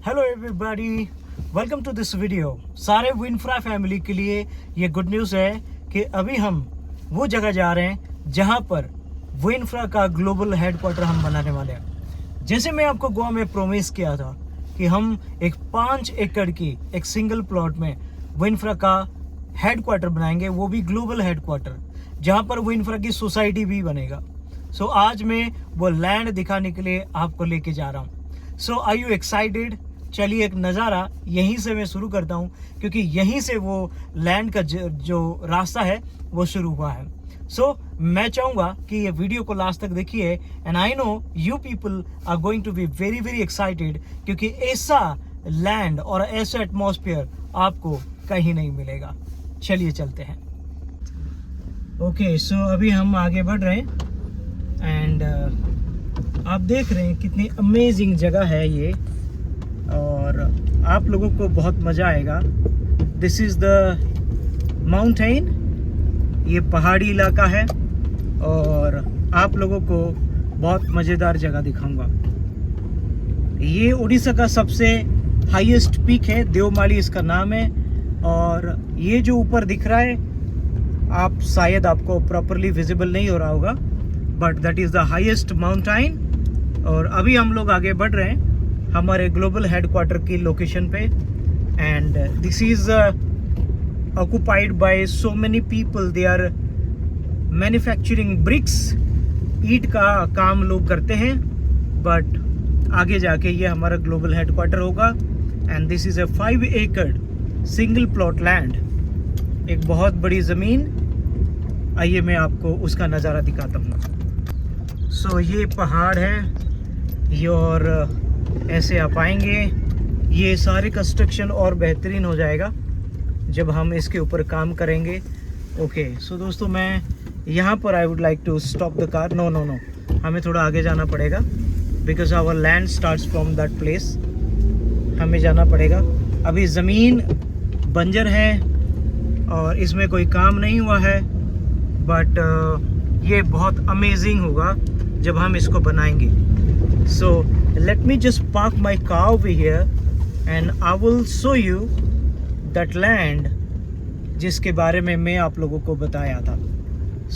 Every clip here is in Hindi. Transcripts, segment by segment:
Hello everybody, welcome to this video. सारे विनफ्रा फैमिली के लिए ये गुड न्यूज़ है कि अभी हम वो जगह जा रहे हैं जहां पर विनफ्रा का ग्लोबल हेडक्वार्टर हम बनाने वाले हैं। जैसे मैं आपको गोवा में प्रॉमिस किया था कि हम एक 5 एकड़ की एक सिंगल प्लॉट में विनफ्रा का हेडक्वार्टर बनाएंगे, वो भी ग्लोबल हेडक्वार्टर, जहां पर विनफ्रा की सोसाइटी भी बनेगा। सो आज मैं वो लैंड दिखाने के लिए आपको लेके जा रहा हूँ। सो आर यू एक्साइटेड? चलिए एक नज़ारा यहीं से मैं शुरू करता हूँ, क्योंकि यहीं से वो लैंड का जो रास्ता है वो शुरू हुआ है। सो मैं चाहूँगा कि ये वीडियो को लास्ट तक देखिए, and I know you people are going to be very very excited, क्योंकि ऐसा लैंड और ऐसा एटमॉस्फेयर आपको कहीं नहीं मिलेगा। चलिए चलते हैं। ओके, सो अभी हम आगे बढ़ रहे हैं एंड आप देख रहे हैं कितनी अमेजिंग जगह है ये, और आप लोगों को बहुत मज़ा आएगा। दिस इज़ द माउंटेन, ये पहाड़ी इलाका है और आप लोगों को बहुत मज़ेदार जगह दिखाऊंगा। ये उड़ीसा का सबसे हाईएस्ट पीक है, देवमाली इसका नाम है। और ये जो ऊपर दिख रहा है, आप शायद आपको प्रॉपरली विजिबल नहीं हो रहा होगा, but that is the highest mountain. और अभी हम लोग आगे बढ़ रहे हैं हमारे ग्लोबल हेडक्वार्टर की लोकेशन पे, and this is occupied by so many people. They are manufacturing bricks, ईंट का काम लोग करते हैं, बट आगे जाके ये हमारा ग्लोबल हेडक्वार्टर होगा। एंड दिस इज ए 5 एकड़ सिंगल प्लॉट लैंड, एक बहुत बड़ी ज़मीन। आइए मैं आपको उसका नज़ारा दिखाता हूँ। सो ये पहाड़ है ये, और ऐसे आप आएंगे, ये सारे कंस्ट्रक्शन और बेहतरीन हो जाएगा जब हम इसके ऊपर काम करेंगे। ओके, सो दोस्तों मैं यहाँ पर I would like to stop the car. No no no, हमें थोड़ा आगे जाना पड़ेगा, because our land starts from that place. हमें जाना पड़ेगा। अभी ज़मीन बंजर है और इसमें कोई काम नहीं हुआ है, बट ये बहुत अमेजिंग होगा जब हम इसको बनाएंगे। So let me just park my car over here and I will show you that land जिसके बारे में मैं आप लोगों को बताया था।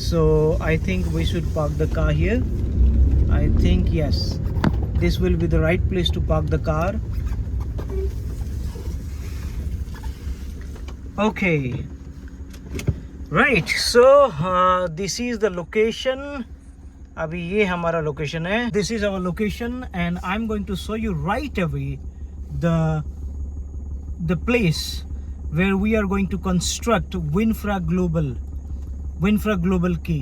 So I think we should park the car here. I think yes, this will be the right place to park the car. Okay, right, so this is the location. अभी ये हमारा लोकेशन है। This is our location and I am going to show you right away the place where we are going to construct Vinfra global की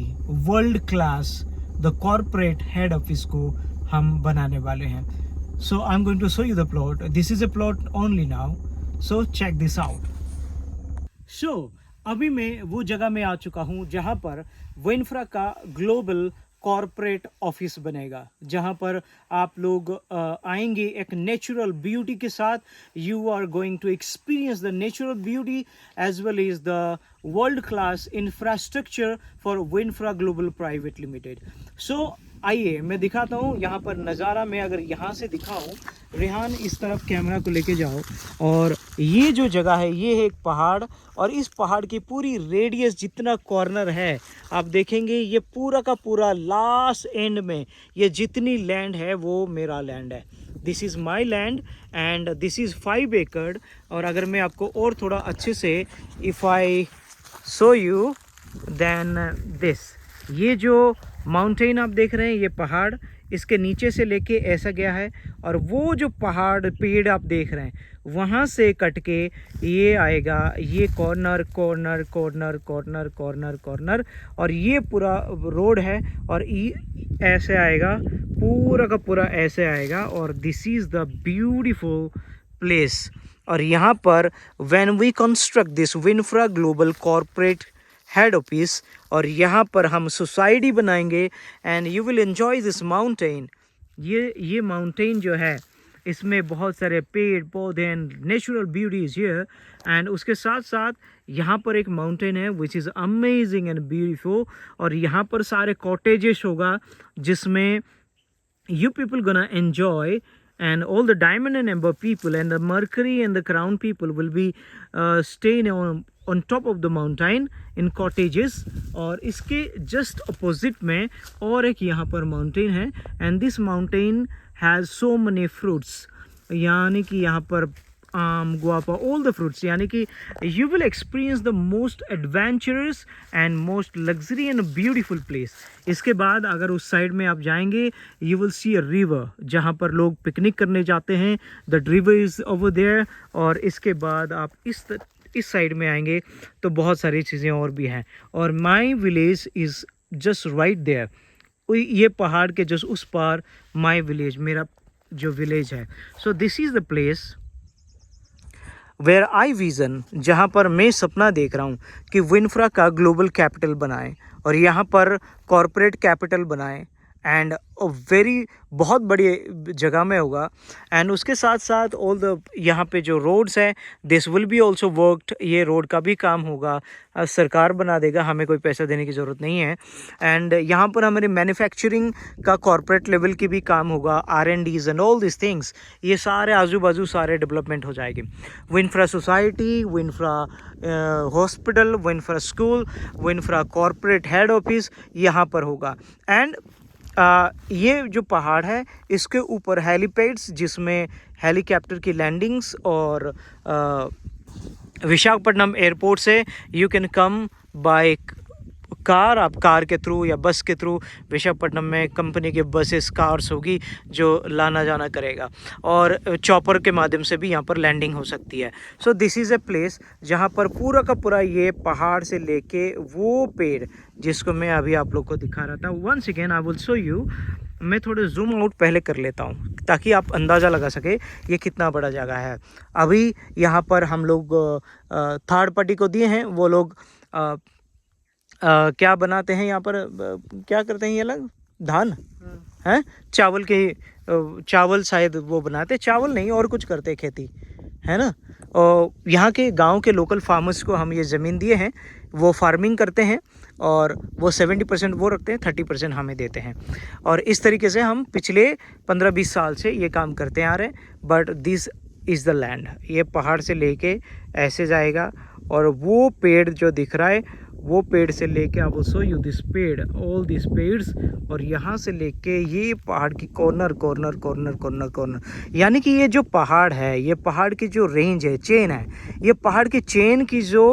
world class the corporate head office को हम बनाने वाले हैं। So I am going to show you the plot. This is a plot only now, so check this out. So अभी मैं वो जगह में आ चुका हूँ जहाँ पर विनफ्रा का ग्लोबल कॉर्पोरेट ऑफिस बनेगा, जहां पर आप लोग आएंगे एक नेचुरल ब्यूटी के साथ। You are going to experience the natural beauty as well as the world class infrastructure for Vinfra global private limited. So आइए मैं दिखाता हूँ यहाँ पर नज़ारा। मैं अगर यहाँ से दिखाऊँ, रेहान इस तरफ कैमरा को लेके जाओ, और ये जो जगह है ये है एक पहाड़, और इस पहाड़ की पूरी रेडियस जितना कॉर्नर है आप देखेंगे, ये पूरा का पूरा लास्ट एंड में ये जितनी लैंड है वो मेरा लैंड है। This is my land and this is 5 एकड़। और अगर मैं आपको और थोड़ा अच्छे से if I show you then this, ये जो माउंटेन आप देख रहे हैं, ये पहाड़ इसके नीचे से लेके ऐसा गया है, और वो जो पहाड़ पेड़ आप देख रहे हैं वहाँ से कट के ये आएगा, ये corner corner corner corner corner corner, और ये पूरा रोड है, और ये ऐसे आएगा, पूरा का पूरा ऐसे आएगा। और this is the beautiful place. और यहाँ पर when we construct this Vinfra global corporate head office, और यहाँ पर हम सोसाइटी बनाएंगे, and you will enjoy this mountain. ये माउंटेन जो है इसमें बहुत सारे पेड़ पौधे and natural beauties here, and उसके साथ साथ यहाँ पर एक माउंटेन है which is amazing and beautiful. और यहाँ पर सारे कॉटेजेस होगा जिसमें you people gonna enjoy and all the diamond and amber people and the mercury and the crown people will be staying on top of the mountain in cottages. और इसके just opposite में और एक यहाँ पर mountain है, and this mountain has so many fruits, यानी कि यहाँ पर आम, गुआपा, all the fruits, यानी कि you will experience the most adventurous and most luxury and beautiful place. इसके बाद अगर उस साइड में आप जाएंगे you will see a river जहाँ पर लोग पिकनिक करने जाते हैं. The river is over there. और इसके बाद आप इस साइड में आएंगे तो बहुत सारी चीज़ें और भी हैं. और my village is just right there. ये पहाड़ के जस्ट उस पार my village, मेरा जो विलेज है. So this is the place where I vision, जहाँ पर मैं सपना देख रहा हूँ कि विनफ्रा का ग्लोबल कैपिटल बनाएं और यहाँ पर कॉरपोरेट कैपिटल बनाएं एंड वेरी बहुत बड़ी जगह में होगा. एंड उसके साथ साथ ऑल द यहाँ पे जो रोड्स हैं this will be also worked. ये रोड का भी काम होगा, सरकार बना देगा, हमें कोई पैसा देने की ज़रूरत नहीं है. एंड यहाँ पर हमारे मैन्युफैक्चरिंग का कॉरपोरेट लेवल की भी काम होगा, R&Ds and all this things. ये सारे आजू बाजू सारे डेवलपमेंट हो जाएगी. Vinfra society, Vinfra hospital, Vinfra school, Vinfra corporate head office यहाँ पर होगा. एंड ये जो पहाड़ है इसके ऊपर हेलीपैड्स जिसमें हेलीकॉप्टर की लैंडिंग्स और विशाखापट्टनम एयरपोर्ट से you can come by car. आप कार के थ्रू या बस के थ्रू, विशाखापट्टनम में कंपनी के बसेस कार्स होगी जो लाना जाना करेगा, और चॉपर के माध्यम से भी यहाँ पर लैंडिंग हो सकती है. सो दिस इज़ ए प्लेस जहाँ पर पूरा का पूरा ये पहाड़ से लेके वो पेड़ जिसको मैं अभी आप लोग को दिखा रहा था. Once again I will show you. मैं थोड़े जूम आउट पहले कर लेता हूँ ताकि आप अंदाज़ा लगा सके ये कितना बड़ा जगह है. अभी यहाँ पर हम लोग थर्ड पार्टी को दिए हैं, वो लोग क्या बनाते हैं यहाँ पर, क्या करते हैं ये लोग, धान हैं, चावल के चावल शायद वो बनाते, चावल नहीं और कुछ करते खेती, है ना. और यहाँ के गांव के लोकल फार्मर्स को हम ये ज़मीन दिए हैं, वो फार्मिंग करते हैं और वो 70% वो रखते हैं, 30% हमें देते हैं. और इस तरीके से हम पिछले 15-20 साल से ये काम करते आ रहे हैं. But this is the land. ये पहाड़ से लेके ऐसे जाएगा और वो पेड़ जो दिख रहा है वो पेड़ से लेके आप शो यू दिस पेड़, ऑल दिस पेड्स, और यहाँ से लेके ये पहाड़ की corner corner corner corner corner, यानी कि ये जो पहाड़ है, ये पहाड़ की जो रेंज है, चेन है, ये पहाड़ की चेन की जो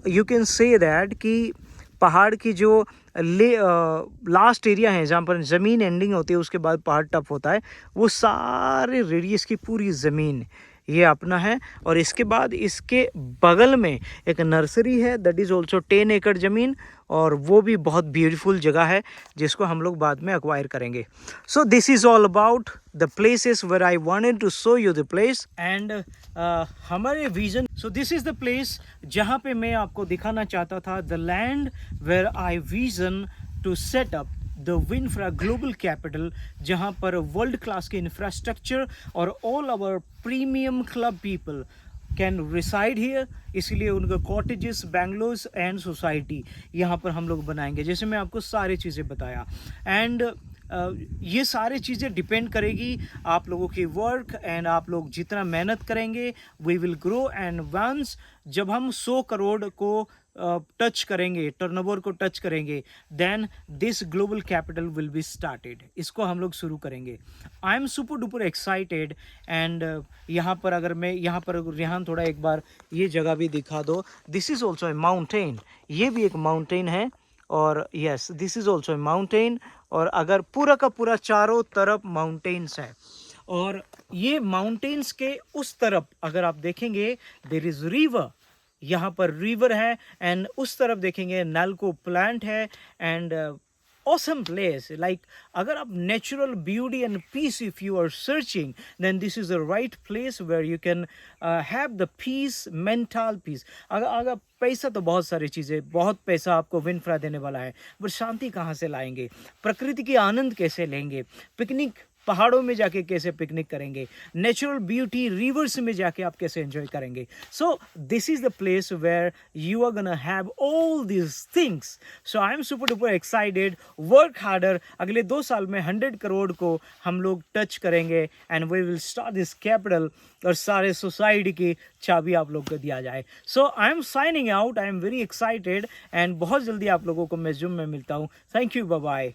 यू कैन से दैट कि पहाड़ की जो लास्ट एरिया है जहाँ पर ज़मीन एंडिंग होती है, उसके बाद पहाड़ टप होता है, वो सारे रेडियस की पूरी ज़मीन ये अपना है. और इसके बाद इसके बगल में एक नर्सरी है, दैट इज़ ऑल्सो 10 एकड़ ज़मीन, और वो भी बहुत ब्यूटीफुल जगह है जिसको हम लोग बाद में एक्वायर करेंगे. So this is all about the places where I wanted to show you the place and हमारे vision. So this is the place जहाँ पे मैं आपको दिखाना चाहता था, the land where I vision to set up the Vinfra global capital, जहाँ पर वर्ल्ड क्लास के इंफ्रास्ट्रक्चर और all our premium club people can reside here. इसलिए उनका कॉटेजेस, बैंगलोर्स एंड सोसाइटी यहाँ पर हम लोग बनाएंगे, जैसे मैं आपको सारी चीज़ें बताया. एंड ये सारी चीज़ें डिपेंड करेगी आप लोगों की वर्क एंड आप लोग जितना मेहनत करेंगे, we will grow. And once जब हम 100 करोड़ को टच करेंगे, टर्नओवर को टच करेंगे, then this global capital will be started. इसको हम लोग शुरू करेंगे. I am super duper excited. And यहाँ पर अगर मैं यहाँ पर रेहान थोड़ा एक बार ये जगह भी दिखा दो. This is also a mountain, ये भी एक माउंटेन है. और yes, this is also a mountain. और अगर पूरा का पूरा चारों तरफ माउंटेन्स है, और ये माउंटेन्स के उस तरफ अगर आप देखेंगे देयर इज़ रिवर, यहाँ पर रिवर है. एंड उस तरफ देखेंगे नलको प्लांट है. And awesome place. Like अगर आप natural beauty and peace if you are searching, then this is the right place where you can have the peace, mental peace. अगर पैसा तो बहुत सारी चीज़ें, बहुत पैसा आपको विनफ्रा देने वाला है, पर शांति कहाँ से लाएंगे, प्रकृति की आनंद कैसे लेंगे, पिकनिक पहाड़ों में जाके कैसे पिकनिक करेंगे, नेचुरल ब्यूटी रिवर्स में जाके आप कैसे एंजॉय करेंगे. So this is the place where you are gonna have all these things. So I am super duper excited. Work harder. अगले 2 साल में 100 करोड़ को हम लोग टच करेंगे and we will start this capital. और सारे सोसाइटी की चाबी आप लोग को दिया जाए. So I am signing out. I am very excited and बहुत जल्दी आप लोगों को मैं जूम में मिलता हूँ. Thank you. Bye bye.